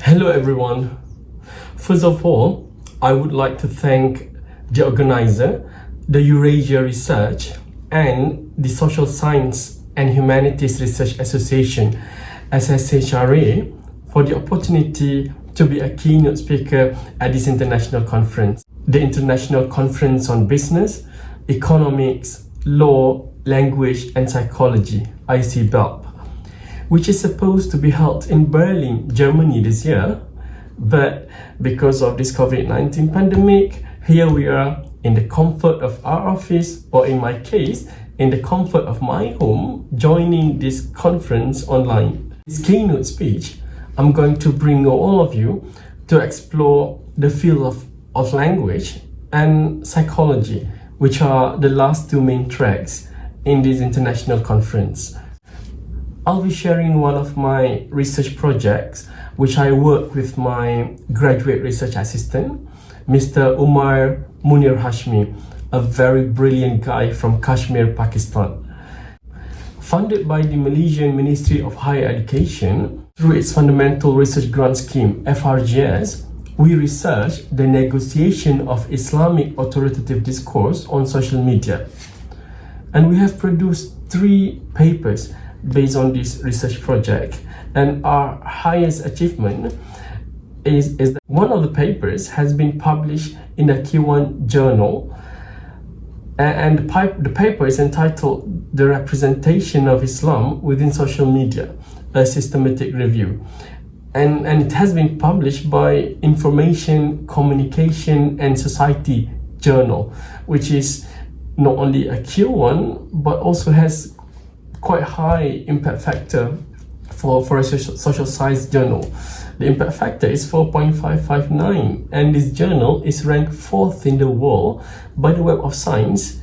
Hello everyone. First of all, I would like to thank the organizer, the Eurasia Research and the Social Science and Humanities Research Association, SSHRA, for the opportunity to be a keynote speaker at this international conference. The International Conference on Business, Economics, Law, Language and Psychology, ICBELP, which is supposed to be held in Berlin, Germany this year. But because of this COVID-19 pandemic, here we are in the comfort of our office, or in my case, in the comfort of my home, joining this conference online. This keynote speech, I'm going to bring all of you to explore the field of language and psychology, which are the last two main tracks in this international conference. I'll be sharing one of my research projects, which I work with my graduate research assistant, Mr. Umar Munir Hashmi, a very brilliant guy from Kashmir, Pakistan. Funded by the Malaysian Ministry of Higher Education through its Fundamental Research Grant Scheme, FRGS, we research the negotiation of Islamic authoritative discourse on social media. And we have produced 3 papers based on this research project, and our highest achievement is that one of the papers has been published in a Q1 journal, and the paper is entitled "The Representation of Islam Within Social Media, a Systematic Review," and it has been published by Information, Communication and Society journal, which is not only a Q1 but also has quite high impact factor for a social science journal. The impact factor is 4.559, and this journal is ranked 4th in the world by the Web of Science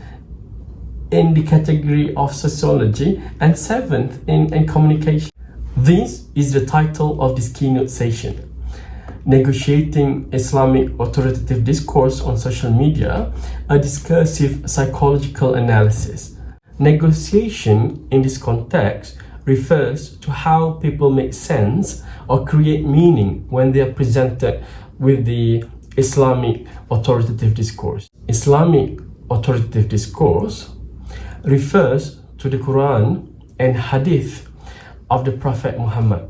in the category of sociology and 7th in communication. This is the title of this keynote session: Negotiating Islamic Authoritative Discourse on Social Media, a Discursive Psychological Analysis. Negotiation in this context refers to how people make sense or create meaning when they are presented with the Islamic authoritative discourse. Islamic authoritative discourse refers to the Quran and Hadith of the Prophet Muhammad,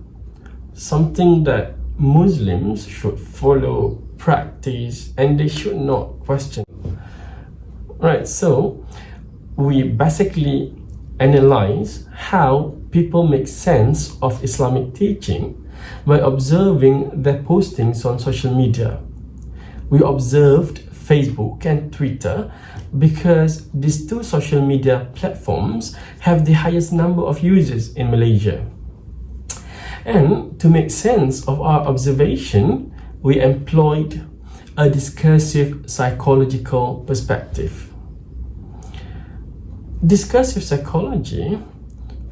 something that Muslims should follow, practice, and they should not question. Right, so we basically analyze how people make sense of Islamic teaching by observing their postings on social media. We observed Facebook and Twitter because these 2 social media platforms have the highest number of users in Malaysia. And to make sense of our observation, we employed a discursive psychological perspective. Discursive psychology,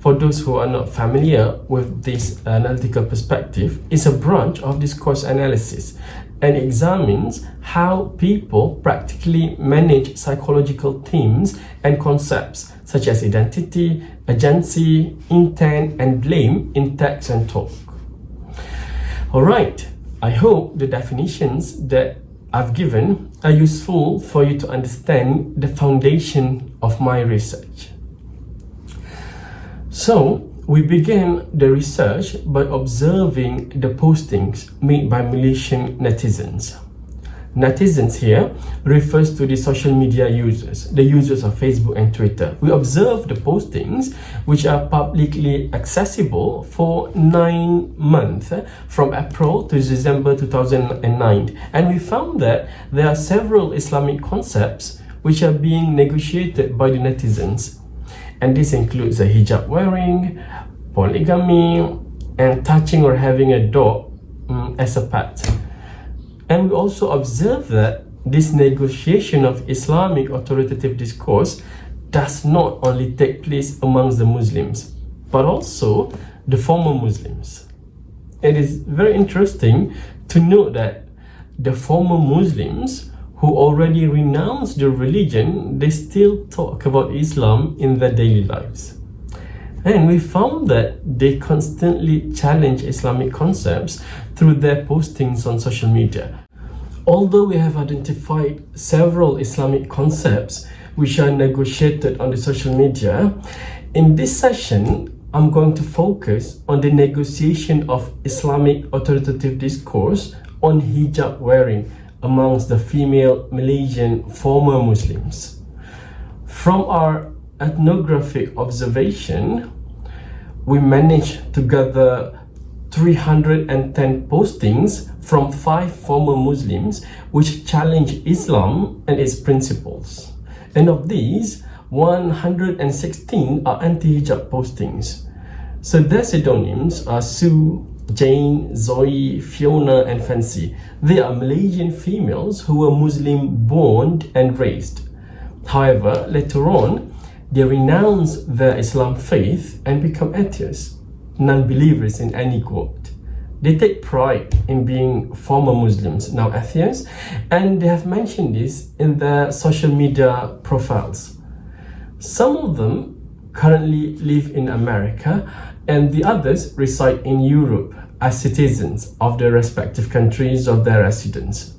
for those who are not familiar with this analytical perspective, is a branch of discourse analysis and examines how people practically manage psychological themes and concepts such as identity, agency, intent, and blame in text and talk. Alright, I hope the definitions that I've given are useful for you to understand the foundation of my research. So, we began the research by observing the postings made by Malaysian netizens. Netizens here refers to the social media users, the users of Facebook and Twitter. We observed the postings which are publicly accessible for 9 months, from April to December 2009, and we found that there are several Islamic concepts which are being negotiated by the netizens, and this includes a hijab wearing, polygamy, and touching or having a dog as a pet. And we also observe that this negotiation of Islamic authoritative discourse does not only take place amongst the Muslims, but also the former Muslims. It is very interesting to note that the former Muslims who already renounced their religion, they still talk about Islam in their daily lives. And we found that they constantly challenge Islamic concepts through their postings on social media. Although we have identified several Islamic concepts which are negotiated on the social media, in this session, I'm going to focus on the negotiation of Islamic authoritative discourse on hijab wearing amongst the female Malaysian former Muslims. From our ethnographic observation, we managed to gather 310 postings from 5 former Muslims which challenge Islam and its principles. And of these, 116 are anti-hijab postings. So their pseudonyms are Sue, Jane, Zoe, Fiona and Fancy. They are Malaysian females who were Muslim born and raised. However, later on, they renounce their Islam faith and become atheists, non-believers in any quote. They take pride in being former Muslims, now atheists, and they have mentioned this in their social media profiles. Some of them currently live in America and the others reside in Europe as citizens of the respective countries of their residence.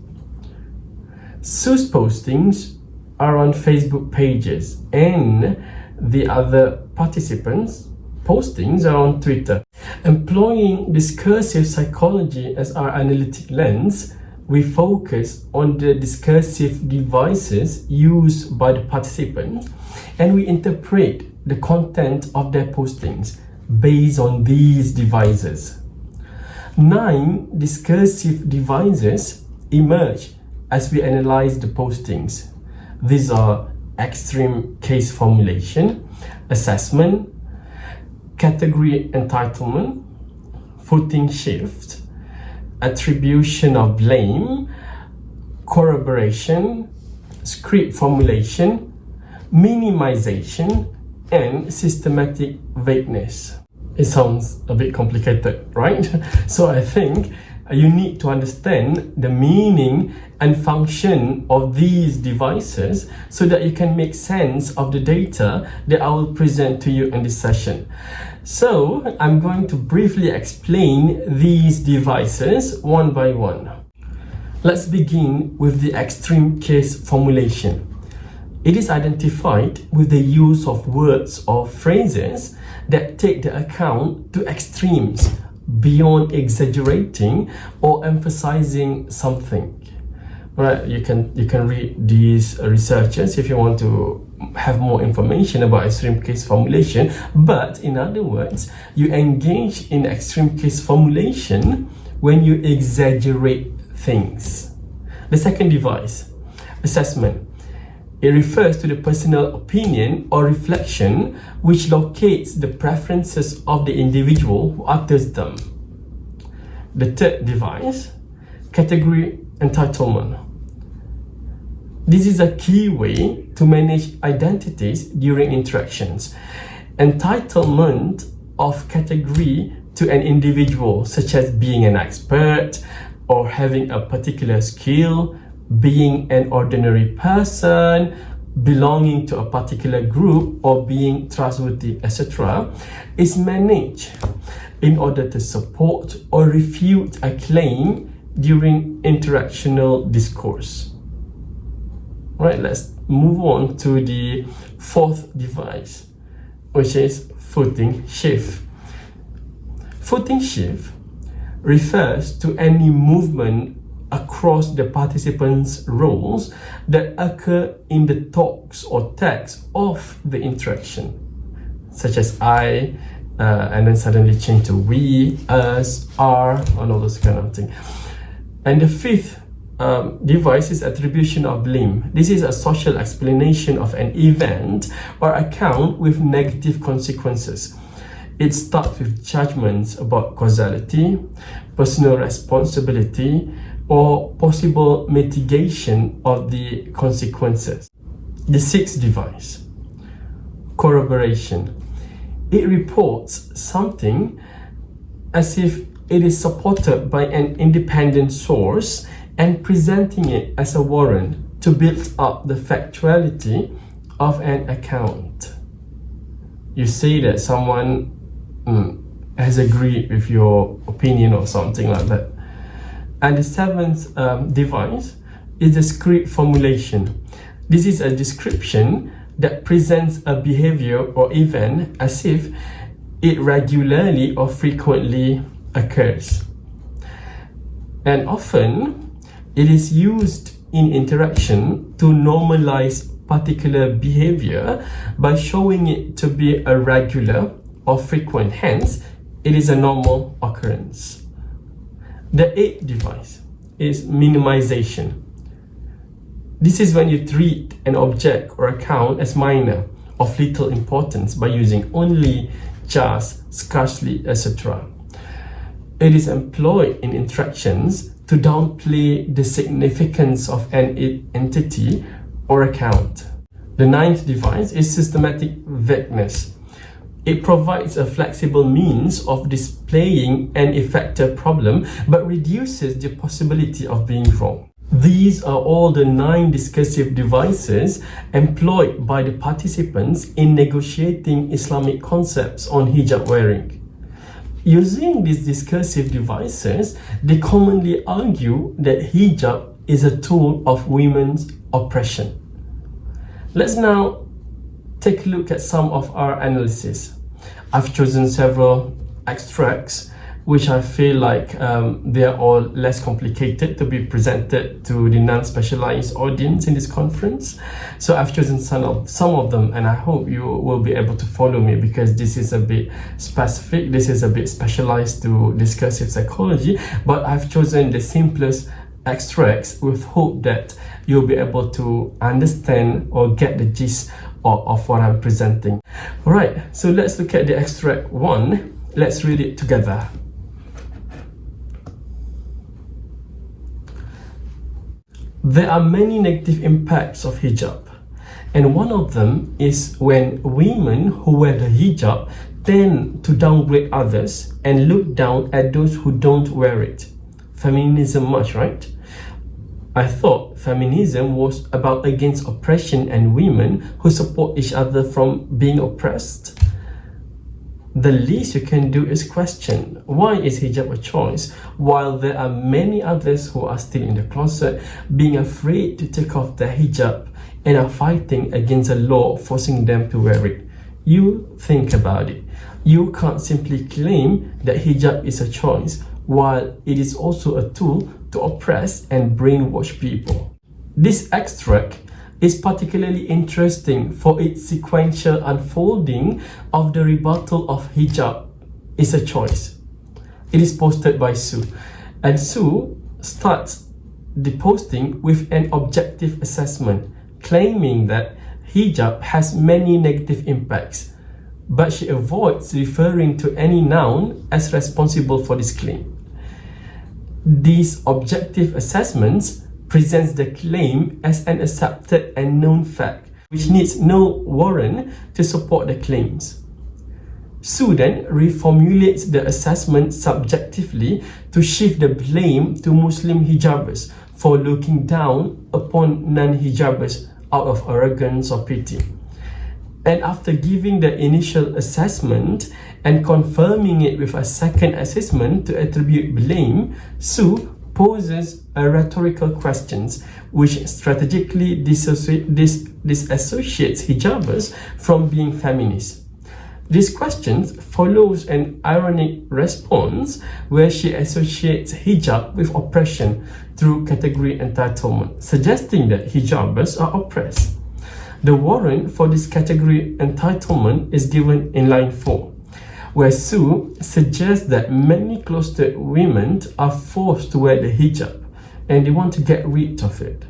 Sue's postings are on Facebook pages and the other participants' postings are on Twitter. Employing discursive psychology as our analytic lens, we focus on the discursive devices used by the participants and we interpret the content of their postings based on these devices. 9 discursive devices emerge as we analyze the postings. These are extreme case formulation, assessment, category entitlement, footing shift, attribution of blame, corroboration, script formulation, minimization, and systematic vagueness. It sounds a bit complicated, right? So I think you need to understand the meaning and function of these devices so that you can make sense of the data that I will present to you in this session. So I'm going to briefly explain these devices one by one. Let's begin with the extreme case formulation. It is identified with the use of words or phrases that take the account to extremes beyond exaggerating or emphasizing something. Right, you can read these researchers if you want to have more information about extreme case formulation, but in other words, you engage in extreme case formulation when you exaggerate things. The second device, assessment. It refers to the personal opinion or reflection which locates the preferences of the individual who utters them. The third device, category entitlement. This is a key way to manage identities during interactions. Entitlement of category to an individual, such as being an expert or having a particular skill, being an ordinary person, belonging to a particular group, or being trustworthy, etc., is managed in order to support or refute a claim during interactional discourse. Right, let's move on to the fourth device, which is footing shift. Footing shift refers to any movement across the participants' roles that occur in the talks or text of the interaction, such as I, and then suddenly change to we, us, our, and all those kind of things. And the fifth device is attribution of blame. This is a social explanation of an event or account with negative consequences. It starts with judgments about causality, personal responsibility, or possible mitigation of the consequences. The sixth device, corroboration. It reports something as if it is supported by an independent source and presenting it as a warrant to build up the factuality of an account. you say that someone has agreed with your opinion or something like that. And the seventh device is the script formulation. This is a description that presents a behavior or event as if it regularly or frequently occurs. And often it is used in interaction to normalize particular behavior by showing it to be a regular or frequent, hence it is a normal occurrence. The eighth device is minimization. This is when you treat an object or account as minor, of little importance by using only, just, scarcely, etc. It is employed in interactions to downplay the significance of an entity or account. The ninth device is systematic vagueness. It provides a flexible means of displaying an effective problem but reduces the possibility of being wrong. These are all the 9 discursive devices employed by the participants in negotiating Islamic concepts on hijab wearing. Using these discursive devices, they commonly argue that hijab is a tool of women's oppression. Let's now take a look at some of our analysis. I've chosen several extracts which I feel like they are all less complicated to be presented to the non-specialized audience in this conference. So I've chosen some of them, and I hope you will be able to follow me because this is a bit specific, this is a bit specialized to discursive psychology, but I've chosen the simplest extracts with hope that you'll be able to understand or get the gist of what I'm presenting. Alright, so let's look at the extract 1. Let's read it together. There are many negative impacts of hijab, and one of them is when women who wear the hijab tend to downgrade others and look down at those who don't wear it. Feminism much, right? I thought feminism was about against oppression and women who support each other from being oppressed. The least you can do is question, why is hijab a choice while there are many others who are still in the closet, being afraid to take off their hijab and are fighting against a law forcing them to wear it? You think about it. You can't simply claim that hijab is a choice while it is also a tool to oppress and brainwash people. This extract is particularly interesting for its sequential unfolding of the rebuttal of hijab is a choice. It is posted by Sue, and Sue starts the posting with an objective assessment, claiming that hijab has many negative impacts, but she avoids referring to any noun as responsible for this claim. These objective assessments presents the claim as an accepted and known fact, which needs no warrant to support the claims. Sue then reformulates the assessment subjectively to shift the blame to Muslim hijabers for looking down upon non-hijabers out of arrogance or pity. And after giving the initial assessment and confirming it with a second assessment to attribute blame, Sue poses a rhetorical questions which strategically disassociates hijabers from being feminists. This question follows an ironic response where she associates hijab with oppression through category entitlement, suggesting that hijabers are oppressed. The warrant for this category entitlement is given in line 4. Where Sue suggests that many closeted women are forced to wear the hijab and they want to get rid of it.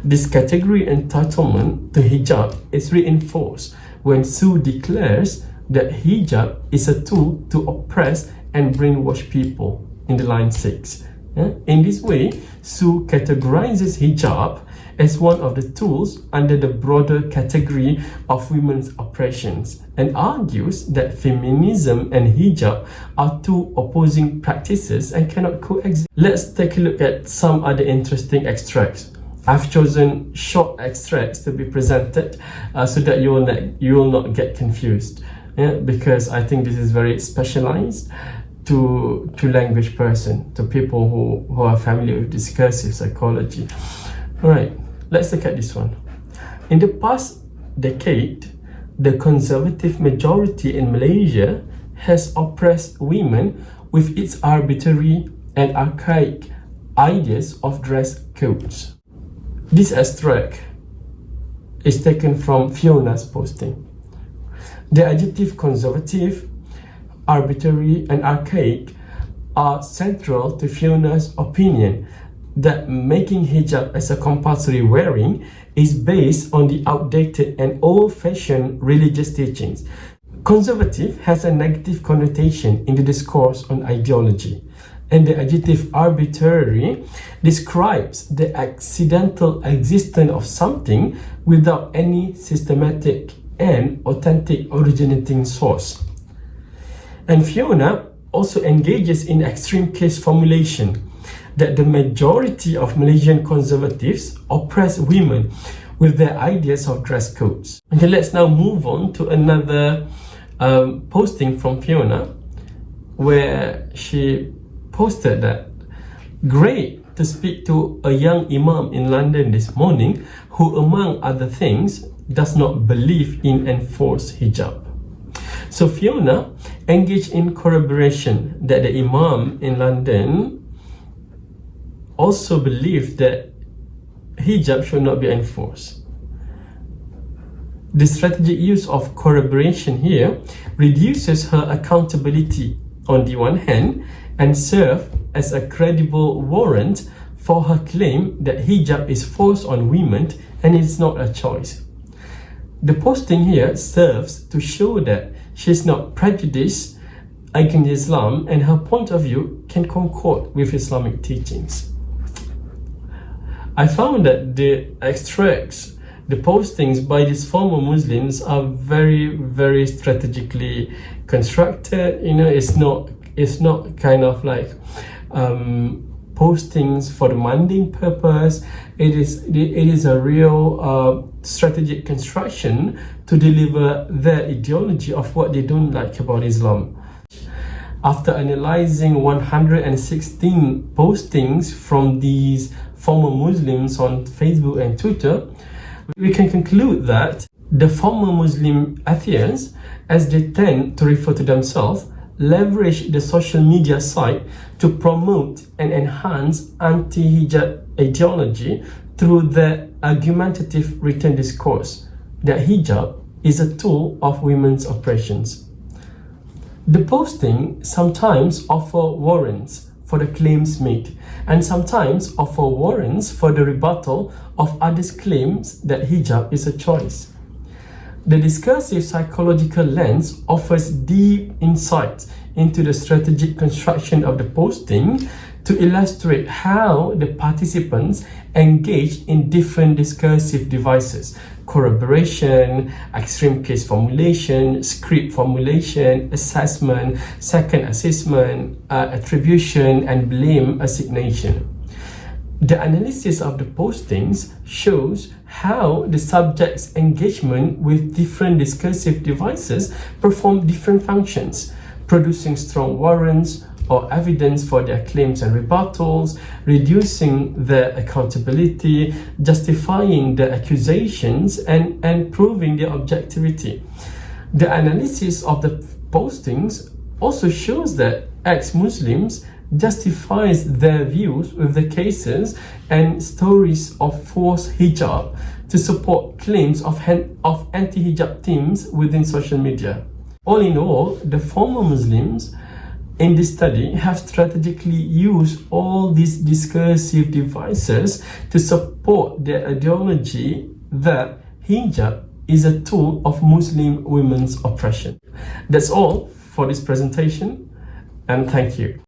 This category entitlement to hijab is reinforced when Sue declares that hijab is a tool to oppress and brainwash people in the line 6. In this way, Sue categorizes hijab as one of the tools under the broader category of women's oppressions and argues that feminism and hijab are two opposing practices and cannot coexist. Let's take a look at some other interesting extracts. I've chosen short extracts to be presented so that you will not get confused. because I think this is very specialized to language person, to people who are familiar with discursive psychology. All right, let's look at this one. In the past decade, the conservative majority in Malaysia has oppressed women with its arbitrary and archaic ideas of dress codes. This extract is taken from Fiona's posting. The adjective conservative, arbitrary, and archaic are central to Fiona's opinion that making hijab as a compulsory wearing is based on the outdated and old-fashioned religious teachings. Conservative has a negative connotation in the discourse on ideology, and the adjective arbitrary describes the accidental existence of something without any systematic and authentic originating source. And Fiona also engages in extreme case formulation that the majority of Malaysian conservatives oppress women with their ideas of dress codes. Okay, let's now move on to another posting from Fiona, where she posted that, great to speak to a young imam in London this morning who, among other things, does not believe in enforced hijab. So Fiona engaged in corroboration that the imam in London also believed that hijab should not be enforced. The strategic use of corroboration here reduces her accountability on the one hand and serves as a credible warrant for her claim that hijab is forced on women and it's not a choice. The posting here serves to show that she's not prejudiced against Islam and her point of view can concord with Islamic teachings. I found that the extracts, the postings by these former Muslims are very, very strategically constructed. You know, it's not kind of like postings for the mundane purpose. It is a real strategic construction to deliver their ideology of what they don't like about Islam. After analyzing 116 postings from these former Muslims on Facebook and Twitter, we can conclude that the former Muslim atheists, as they tend to refer to themselves, leverage the social media site to promote and enhance anti-hijab ideology through their argumentative written discourse that hijab is a tool of women's oppressions. The posting sometimes offer warrants for the claims made and sometimes offer warrants for the rebuttal of others' claims that hijab is a choice. The discursive psychological lens offers deep insight into the strategic construction of the posting to illustrate how the participants engage in different discursive devices: corroboration, extreme case formulation, script formulation, assessment, second assessment, attribution, and blame assignation. The analysis of the postings shows how the subject's engagement with different discursive devices perform different functions, producing strong warrants or evidence for their claims and rebuttals, reducing their accountability, justifying their accusations, and proving their objectivity. The analysis of the postings also shows that ex-Muslims justifies their views with the cases and stories of forced hijab to support claims of anti-hijab themes within social media. All in all, the former Muslims in this study have strategically used all these discursive devices to support their ideology that hijab is a tool of Muslim women's oppression. That's all for this presentation, and thank you.